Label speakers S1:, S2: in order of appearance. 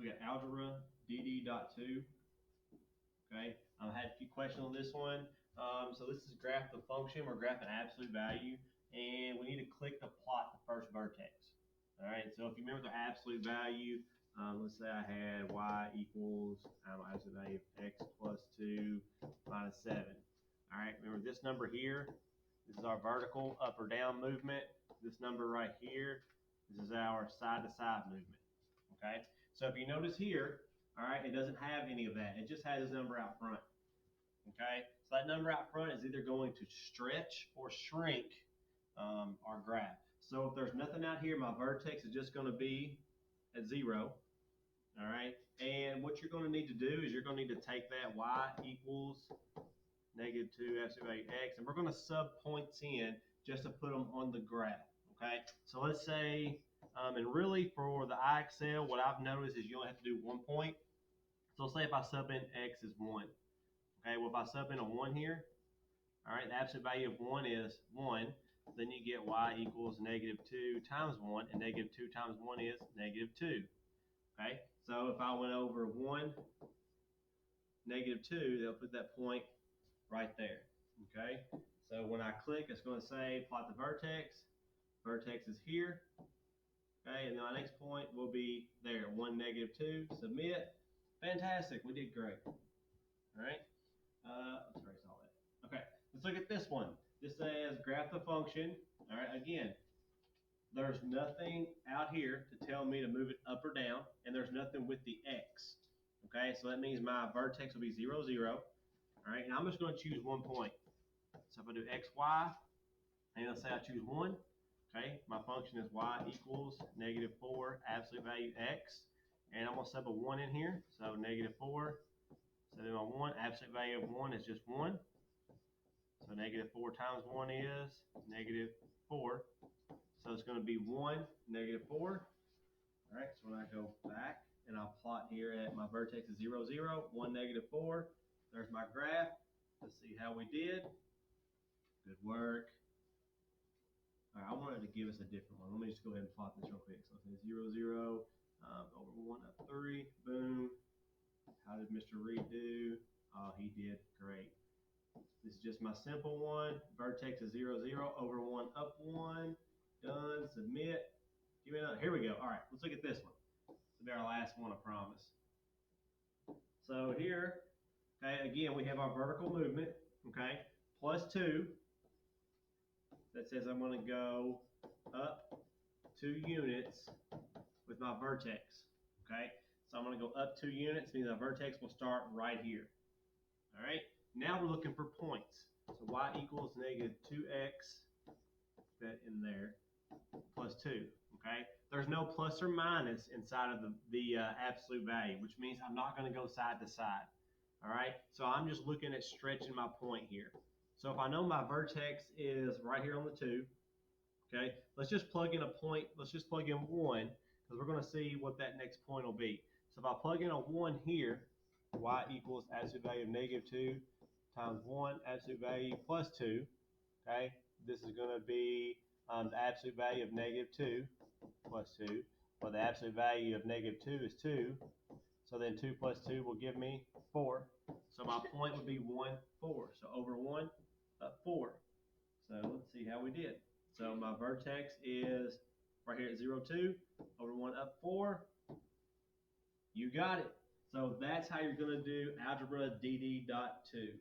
S1: So we got algebra DD.2. Okay, I had a few questions on this one. So this is graph the function. We're graphing absolute value, and we need to click to plot the first vertex. All right, so if you remember the absolute value, let's say I had y equals absolute value of x plus 2 minus 7. All right, remember this number here, this is our vertical up or down movement. This number right here, this is our side-to-side movement. Okay, so if you notice here, all right, it doesn't have any of that. It just has this number out front. Okay, so that number out front is either going to stretch or shrink our graph. So if there's nothing out here, my vertex is just going to be at 0. All right, and what you're going to need to do is you're going to need to take that y equals -2 absolute value x, and we're going to sub points in just to put them on the graph. Okay, so let's say, and really for the IXL, what I've noticed is you only have to do 1 point. So say if I sub in x is 1. Okay, well if I sub in a 1 here, all right, the absolute value of 1 is 1. Then you get y equals -2 times 1, and -2 times 1 is -2. Okay, so if I went over 1, -2, they'll put that point right there. Okay, so when I click, it's going to say plot the vertex. Vertex is here. Okay, and then my next point will be there, 1, -2, submit. Fantastic, we did great. All right, let's erase all that. Okay, let's look at this one. This says graph the function. All right, again, there's nothing out here to tell me to move it up or down, and there's nothing with the x. Okay, so that means my vertex will be 0, 0. All right, and I'm just going to choose 1 point. So if I do x, y, and let's say I choose 1, okay, my function is y equals -4 absolute value x, and I'm going to sub a 1 in here, so -4, so then my 1, absolute value of 1 is just 1, so -4 times 1 is -4, so it's going to be 1, -4. All right, so when I go back and I'll plot here at my vertex is 0, 0, 1, -4, there's my graph. Let's see how we did. Good work. All right, I wanted to give us a different one. Let me just go ahead and plot this real quick. So it's 0, 0, over 1 up 3, boom. How did Mr. Reed do? Oh, he did great. This is just my simple one. Vertex is 0, 0, over 1 up 1. Done, submit. Give me another. Here we go. All right, let's look at this one. This will be our last one, I promise. So here, okay, again, we have our vertical movement, okay, plus 2. That says I'm going to go up 2 units with my vertex, okay? So I'm going to go up 2 units, means my vertex will start right here. All right, now we're looking for points. So y equals -2x, that in there, plus 2, okay? There's no plus or minus inside of the absolute value, which means I'm not going to go side to side. All right, so I'm just looking at stretching my point here. So if I know my vertex is right here on the 2, okay, let's just plug in a point. Let's just plug in 1, because we're going to see what that next point will be. So if I plug in a 1 here, y equals absolute value of -2 times 1, absolute value plus 2, okay, this is going to be the absolute value of -2 plus 2. Well, the absolute value of -2 is 2. So then 2 plus 2 will give me 4. So my point would be 1, 4. So over 1, up 4. So let's see how we did. So my vertex is right here at 0, 2. Over 1, up 4. You got it. So that's how you're going to do algebra DD.2.